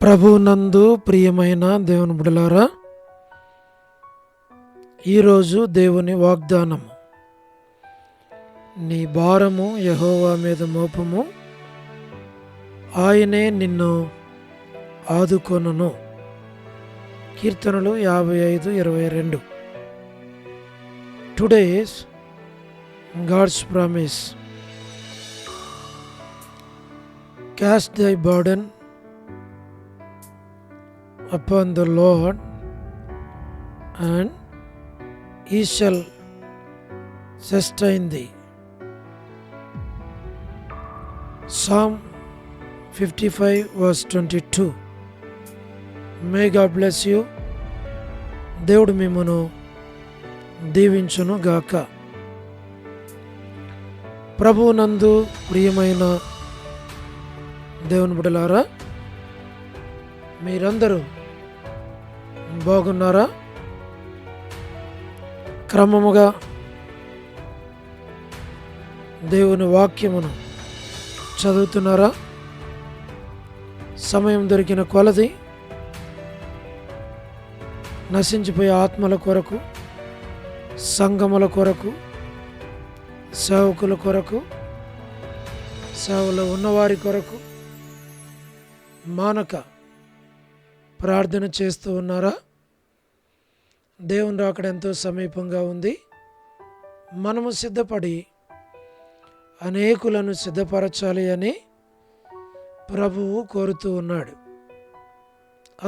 ప్రభునందు ప్రియమైన దేవుని బిడ్డలారా, ఈరోజు దేవుని వాగ్దానము, నీ భారము యెహోవా మీద మోపము, ఆయనే నిన్ను ఆదుకొనును. కీర్తనలు 55:22. Today's God's promise, cast thy burden upon the Lord and he shall sustain thee. Psalm 55:22. May God bless you. దేవుడు మిమ్మును దీవించును గాక. ప్రభువునందు ప్రియమైన దేవుని బిడ్డలారా, మీరందరూ బాగున్నారా? క్రమముగా దేవుని వాక్యమును చదువుతున్నారా? సమయం దొరికిన కొలది నశించిపోయే ఆత్మల కొరకు, సంఘముల కొరకు, సేవకుల కొరకు, సేవలో ఉన్నవారి కొరకు మానక ప్రార్థన చేస్తూ ఉన్నారా? దేవుని రాకడ ఎంతో సమీపంగా ఉంది. మనము సిద్ధపడి అనేకులను సిద్ధపరచాలి అని ప్రభువు కోరుతూ ఉన్నాడు.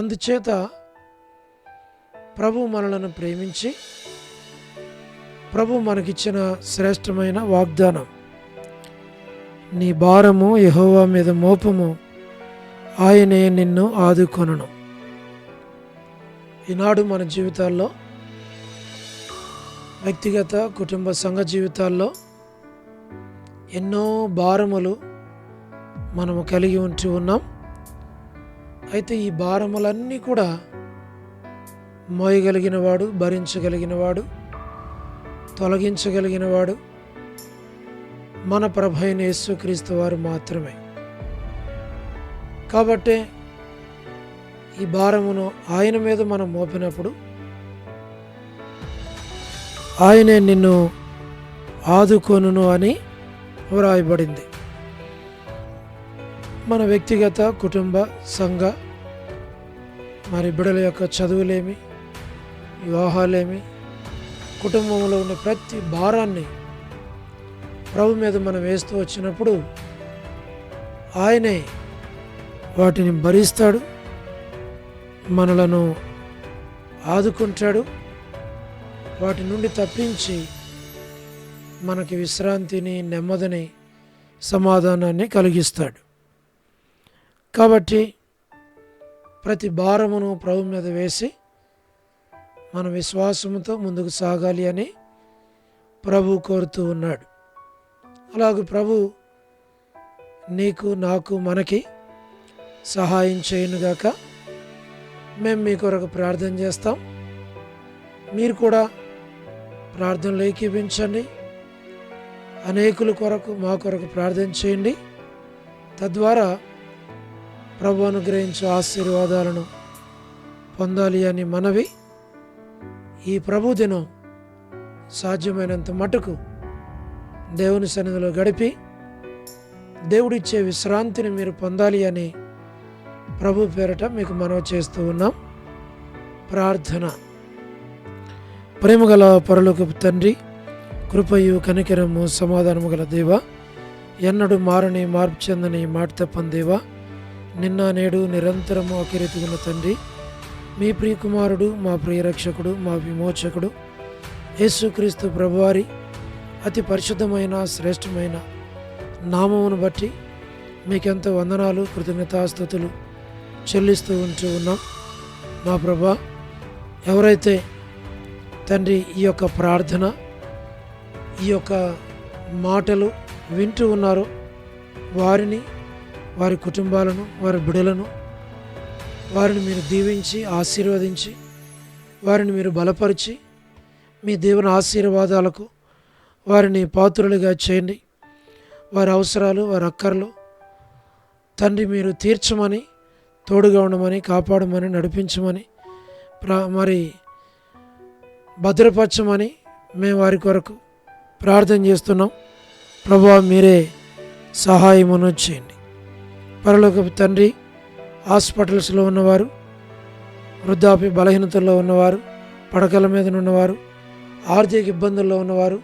అందుచేత ప్రభు మనలను ప్రేమించి ప్రభు మనకిచ్చిన శ్రేష్టమైన వాగ్దానం, నీ భారము యెహోవా మీద మోపము, ఆయనే నిన్ను ఆదుకొనును. ఈనాడు మన జీవితాల్లో, వ్యక్తిగత కుటుంబ సంఘ జీవితాల్లో ఎన్నో భారములు మనము కలిగి ఉంటూ ఉన్నాం. అయితే ఈ భారములన్నీ కూడా మోయగలిగిన వాడు, భరించగలిగిన వాడు, తొలగించగలిగిన వాడు మన ప్రభైన యేసుక్రీస్తు వారు మాత్రమే. కాబట్టి ఈ భారమును ఆయన మీద మనం మోపినప్పుడు ఆయనే నిన్ను ఆదుకొనును అని వ్రాయబడింది. మన వ్యక్తిగత కుటుంబ సంఘ బిడ్డల యొక్క చదువులేమి, వివాహాలేమి, కుటుంబంలో ఉన్న ప్రతి భారాన్ని ప్రభు మీద మనం వేస్తూ వచ్చినప్పుడు ఆయనే వాటిని భరిస్తాడు, మనలను ఆదుకుంటాడు, వాటి నుండి తప్పించి మనకి విశ్రాంతిని, నెమ్మదిని, సమాధానాన్ని కలిగిస్తాడు. కాబట్టి ప్రతి భారమును ప్రభు మీద వేసి మన విశ్వాసముతో ముందుకు సాగాలి అని ప్రభు కోరుతూ ఉన్నాడు. అలాగే ప్రభు నీకు, నాకు, మనకి సహాయం చేయనుగాక. మేము మీ కొరకు ప్రార్థన చేస్తాం. మీరు కూడా ప్రార్థనలు ఏకీభించండి. అనేకుల కొరకు, మా కొరకు ప్రార్థన చేయండి. తద్వారా ప్రభు అనుగ్రహించే ఆశీర్వాదాలను పొందాలి అని మనవి. ఈ ప్రభు దినం సాధ్యమైనంత మటుకు దేవుని సన్నిధిలో గడిపి దేవుడిచ్చే విశ్రాంతిని మీరు పొందాలి అని ప్రభు పేరట మీకు మనవి చేస్తూ ఉన్నాం. ప్రార్థన. ప్రేమగల పరలోకపు తండ్రి, కృపయు కనికరము సమాధానము గల దేవ, ఎన్నడూ మారని మార్పు చెందని మాట తప్పని దేవ, నిన్న నేడు నిరంతరము అకిరీతిగున్న తండ్రి, మీ ప్రియకుమారుడు, మా ప్రియరక్షకుడు, మా విమోచకుడు యేసుక్రీస్తు ప్రభువారి అతి పరిశుద్ధమైన శ్రేష్టమైన నామమును బట్టి మీకెంతో వందనాలు, కృతజ్ఞతాస్తుతులు చెల్లిస్తూ ఉంటూ ఉన్నాం. మా ప్రభా, ఎవరైతే తండ్రి ఈ యొక్క ప్రార్థన, ఈ యొక్క మాటలు వింటూ ఉన్నారో వారిని, వారి కుటుంబాలను, వారి బిడ్డలను, వారిని మీరు దీవించి ఆశీర్వదించి, వారిని మీరు బలపరిచి, మీ దేవుని ఆశీర్వాదాలకు వారిని పాత్రులుగా చేయండి. వారి అవసరాలు, వారి అక్కర్లు తండ్రి మీరు తీర్చమని తోడుగా ఉండమని, కాపాడమని, నడిపించమని, మరి భద్రపరచమని మేము వారి కొరకు ప్రార్థన చేస్తున్నాం. ప్రభువా, మీరే సహాయమును చేయండి. పరలోకపు తండ్రి, హాస్పిటల్స్లో ఉన్నవారు, వృద్ధాప్య బలహీనతల్లో ఉన్నవారు, పడకల మీద ఉన్నవారు, ఆర్థిక ఇబ్బందుల్లో ఉన్నవారు,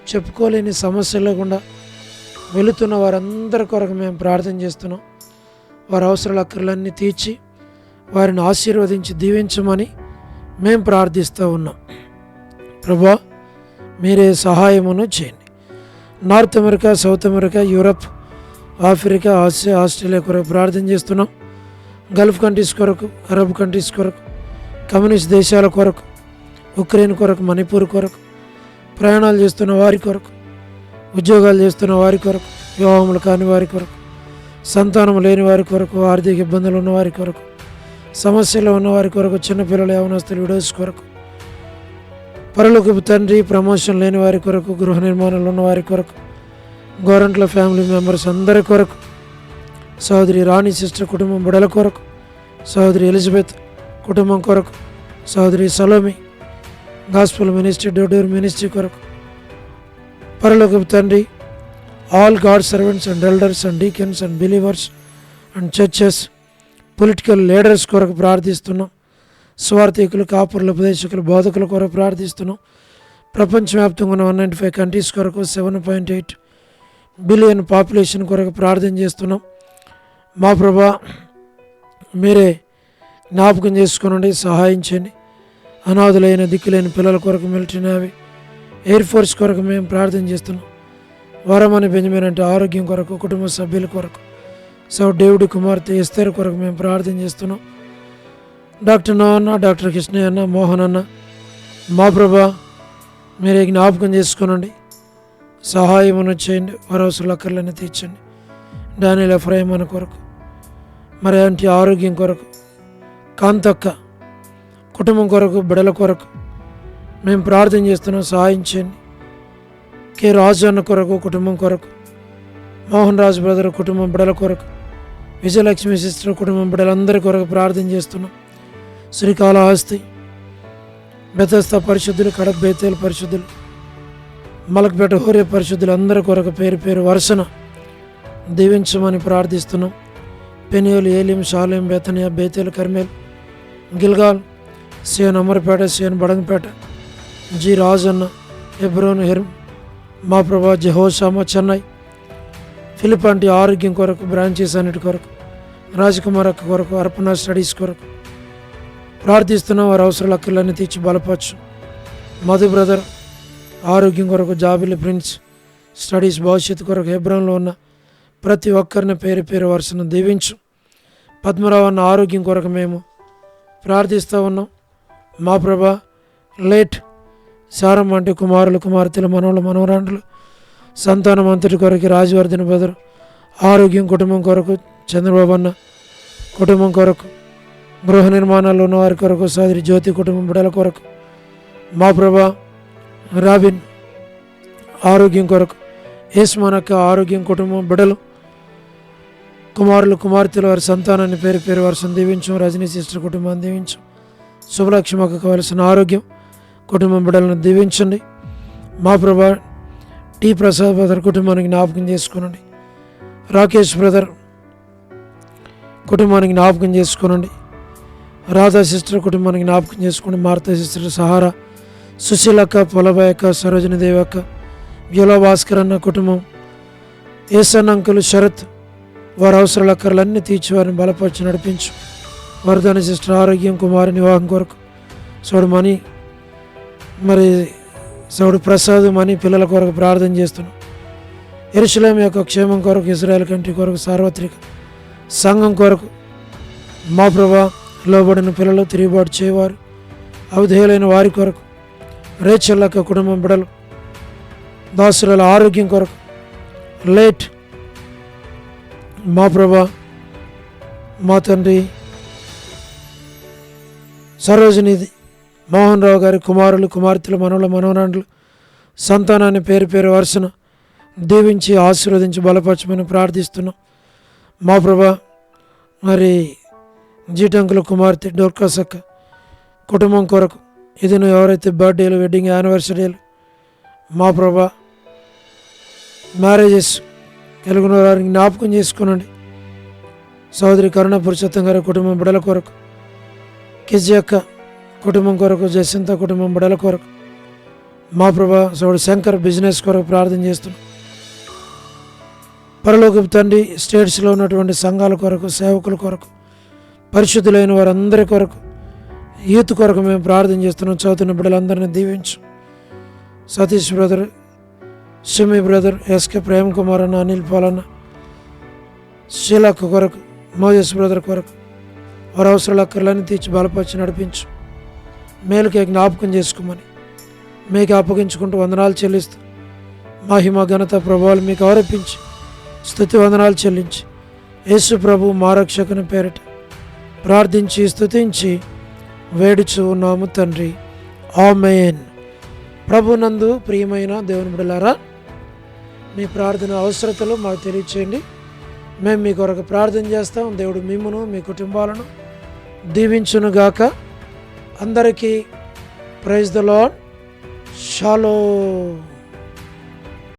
చెప్పుకోలేని సమస్యల్లో గుండా వెళుతున్న వారందరి కొరకు మేము ప్రార్థన చేస్తున్నాం. వారి అవసరాల అక్కర్లన్నీ తీర్చి వారిని ఆశీర్వదించి దీవించమని మేము ప్రార్థిస్తూ ఉన్నాం. ప్రభువా, మీరే సహాయమును చేయండి. North America, south America, Europe, Africa, Asia, Australia కొరకు ప్రార్థన చేస్తున్నాం. గల్ఫ్ కంట్రీస్ కొరకు, అరబ్ కంట్రీస్ కొరకు, కమ్యూనిస్ట్ దేశాల కొరకు, ఉక్రెయిన్ కొరకు, మణిపూర్ కొరకు, ప్రయాణాలు చేస్తున్న వారి కొరకు, ఉద్యోగాలు చేస్తున్న వారి కొరకు, వివాహములు కాని వారి కొరకు, సంతానం లేని వారి కొరకు, ఆర్థిక ఇబ్బందులు ఉన్న వారి కొరకు, సమస్యలు ఉన్న వారి కొరకు, చిన్నపిల్లలు, యవనస్తులు, విడోస్ కొరకు, పరలోకపు తండ్రి, ప్రమోషన్ లేని వారి కొరకు, గృహ నిర్మాణాలు ఉన్న వారి కొరకు, గోరంట్ల ఫ్యామిలీ మెంబర్స్ అందరి కొరకు, సహోదరి రాణి సిస్టర్ కుటుంబం బిడల కొరకు, సహోదరి ఎలిజబెత్ కుటుంబం కొరకు, సహోదరి Salomi gospel ministry, Dodur ministry కొరకు, పరలోకపు తండ్రి, all god servants and elders and deacons and believers and churches, political leaders కొరకు ప్రార్థిస్తున్నాం. స్వార్థికులు, కాపురులు, ఉపదేశకులు, బోధకుల కొరకు ప్రార్థిస్తున్నాం. ప్రపంచవ్యాప్తంగా ఉన్న 195 కంట్రీస్ కొరకు, 7.8 బిలియన్ పాపులేషన్ కొరకు ప్రార్థన చేస్తున్నాం. మా ప్రభా, మీరే జ్ఞాపకం చేసుకునండి, సహాయం చేయండి. అనాథులైన, దిక్కులేని పిల్లల కొరకు, మిలిటరీ, నేవీ, ఎయిర్ ఫోర్స్ కొరకు మేము ప్రార్థన చేస్తున్నాం. వరమని బెంజమిన్ అంటే ఆరోగ్యం కొరకు, కుటుంబ సభ్యుల కొరకు, డేవిడ్ కుమార్తె ఎస్తేర్ కొరకు మేము ప్రార్థన చేస్తున్నాం. డాక్టర్ నాన్న, డాక్టర్ కృష్ణయ్య అన్న, మోహన్ అన్న, మా ప్రభా, మీరే జ్ఞాపకం చేసుకునండి, సహాయమును చేయండి. వరవసల అక్కర్లని తీర్చండి. డానియల్ ఎఫ్రాయిం అన్న కొరకు, మరి అంటే ఆరోగ్యం కొరకు, కాంతక్క కుటుంబం కొరకు, బిడల కొరకు మేము ప్రార్థన చేస్తున్నాం, సహాయం చేయండి. కె రాజు అన్న కొరకు, కుటుంబం కొరకు, మోహన్ రాజు బ్రదర్ కుటుంబం బిడల కొరకు, విజయలక్ష్మి సిస్టర్ కుటుంబం బిడలందరి కొరకు ప్రార్థన చేస్తున్నాం. శ్రీకాళహస్తి, బెతస్తా పరిశుద్ధులు, కడప బేతేలు పరిశుద్ధులు, మలక్పేట హోరే పరిశుద్ధులు అందరి కొరకు పేరు పేరు వరుసన దీవించమని ప్రార్థిస్తున్నాం. పెనియోలు, ఏలిం, షాలేం, బేతనియా, బేతేలు, కర్మేల్, గిల్గాల్, సియన్ అమర్పేట, సియన్ బడంగపేట, జి రాజన్న, హెబ్రోన్, మా ప్రభా, జెహోషామా, చెన్నై, ఫిలిపాంటి ఆరోగ్యం కొరకు, బ్రాంచెస్ అన్నిటి కొరకు, రాజకుమార్ అక్క కొరకు, అర్పణ స్టడీస్ కొరకు ప్రార్థిస్తున్నాం. వారి అవసరాల అక్కర్లన్నీ తీర్చి బలపరచు. మధు బ్రదర్ ఆరోగ్యం కొరకు, జాబిలి ప్రిన్స్ స్టడీస్ భవిష్యత్తు కొరకు, హెబ్రోన్లో ఉన్న ప్రతి ఒక్కరిని పేరు పేరు వరుసను దీవించు. పద్మరావు అన్న ఆరోగ్యం కొరకు మేము ప్రార్థిస్తూ ఉన్నాం. మా ప్రభా, లేట్ సారం వంటి కుమారులు, కుమార్తెలు, మనవలు, మనవరాండ్రులు, సంతానం అంతటి కొరకు, రాజవర్ధన్ బ్రదర్ ఆరోగ్యం, కుటుంబం కొరకు, చంద్రబాబు అన్న కుటుంబం కొరకు, గృహ నిర్మాణాలు ఉన్నవారి కొరకు, సోదరి జ్యోతి కుటుంబం బిడల కొరకు, మా ప్రభా, రాబిన్ ఆరోగ్యం కొరకు, ఏస్మానక్క ఆరోగ్యం, కుటుంబం బిడలు, కుమారులు, కుమార్తెలు, వారి సంతానాన్ని పేరు పేరు వరుసను దీవించు. రజనీ సిస్టర్ కుటుంబాన్ని దీవించు. శుభలక్ష్మకు కావలసిన ఆరోగ్యం, కుటుంబం బిడ్డలను దీవించండి. మా ప్రభా, టి ప్రసాద్ బ్రదర్ కుటుంబానికి జ్ఞాపకం చేసుకునండి. రాకేష్ బ్రదర్ కుటుంబానికి జ్ఞాపకం చేసుకునండి. రాధా సిస్టర్ కుటుంబానికి జ్ఞాపకం చేసుకోండి. మార్తా సిస్టర్, సహారా, సుశీలక్క, పొలబాయ్ అక్క, సరోజిని దేవి అక్క, వ్యోలా భాస్కర్ అన్న కుటుంబం, ఏసన్ అంకులు, శరత్, వారి అవసరాల అక్కర్లన్నీ తీర్చి వారిని బలపరిచి నడిపించు. వరదాని సిస్టర్ ఆరోగ్యం, కుమారుని వివాహం కొరకు, సోడు మణి, మరి సౌడు ప్రసాద్, మణి పిల్లల కొరకు ప్రార్థన చేస్తున్నాం. యెరూషలేము యొక్క క్షేమం కొరకు, ఇజ్రాయెల్ కంట్రీ కొరకు, సార్వత్రిక సంఘం కొరకు, మా ప్రభా, లోబడిన పిల్లలు, తిరుగుబాటు చేయవారు, అవిధేయులైన వారి కొరకు, రేచల్లక్క కుటుంబం బిడలు, దాసుల ఆరోగ్యం కొరకు, లేట్ మా ప్రభా, మా తండ్రి సరోజిని మోహన్ రావు గారి కుమారులు, కుమార్తెలు, మనవలు, మనవరాండ్లు సంతానాన్ని పేరు పేరు వరుసన దీవించి ఆశీర్వదించి బలపరచమని ప్రార్థిస్తున్నాం. మా ప్రభా, మరి జీటంకుల కుమార్తె డోర్కాసక్క కుటుంబం కొరకు, ఇది ఎవరైతే బర్త్డేలు, వెడ్డింగ్ యానివర్సరీలు, మా ప్రభా మ్యారేజెస్ కలిగిన వారిని జ్ఞాపకం చేసుకునండి. సోదరి కరుణ పురుషోత్తం గారి కుటుంబం బిడల కొరకు, కిజి అక్క కుటుంబం కొరకు, జసింత కుటుంబం బిడల కొరకు, మా ప్రభా సోదరుడు శంకర్ బిజినెస్ కొరకు ప్రార్థన చేస్తున్నాం. పరలోకపు తండ్రి, స్టేట్స్లో ఉన్నటువంటి సంఘాల కొరకు, సేవకుల కొరకు, పరిశుద్ధులైన వారందరి కొరకు, యూత్ కొరకు మేము ప్రార్థన చేస్తున్నాం. చదువుతున్న బిడ్డలందరినీ దీవించు. Satish brother, Simi brother, SK Prem Kumar అన్న, అనిల్ పాలన్న, షీలక్క కొరకు, మోజస్ బ్రదర్ కొరకు, వారి అవసరాల అక్కర్లన్నీ తీర్చి బలపరిచి నడిపించు. మేలుకే జ్ఞాపకం చేసుకోమని మీకు అప్పగించుకుంటూ వందనాలు చెల్లిస్తూ, మహిమ ఘనత ప్రభావాలు మీకు ఆరోపించి స్తుతి వందనాలు చెల్లించి, యేసు ప్రభు మా రక్షకుని పేరిట ప్రార్థించి స్తుతించి వేడుచు ఉన్నాము తండ్రి, ఆమేన్. ప్రభునందు ప్రియమైన దేవుని బిడ్డలారా, మీ ప్రార్థన అవసరతలు మాకు తెలియచేయండి. మేము మీ కొరకు ప్రార్థన చేస్తాం. దేవుడు మిమ్మును, మీ కుటుంబాలను దీవించునుగాక. అందరికీ ప్రైజ్ ద లార్డ్. షాలోమ్.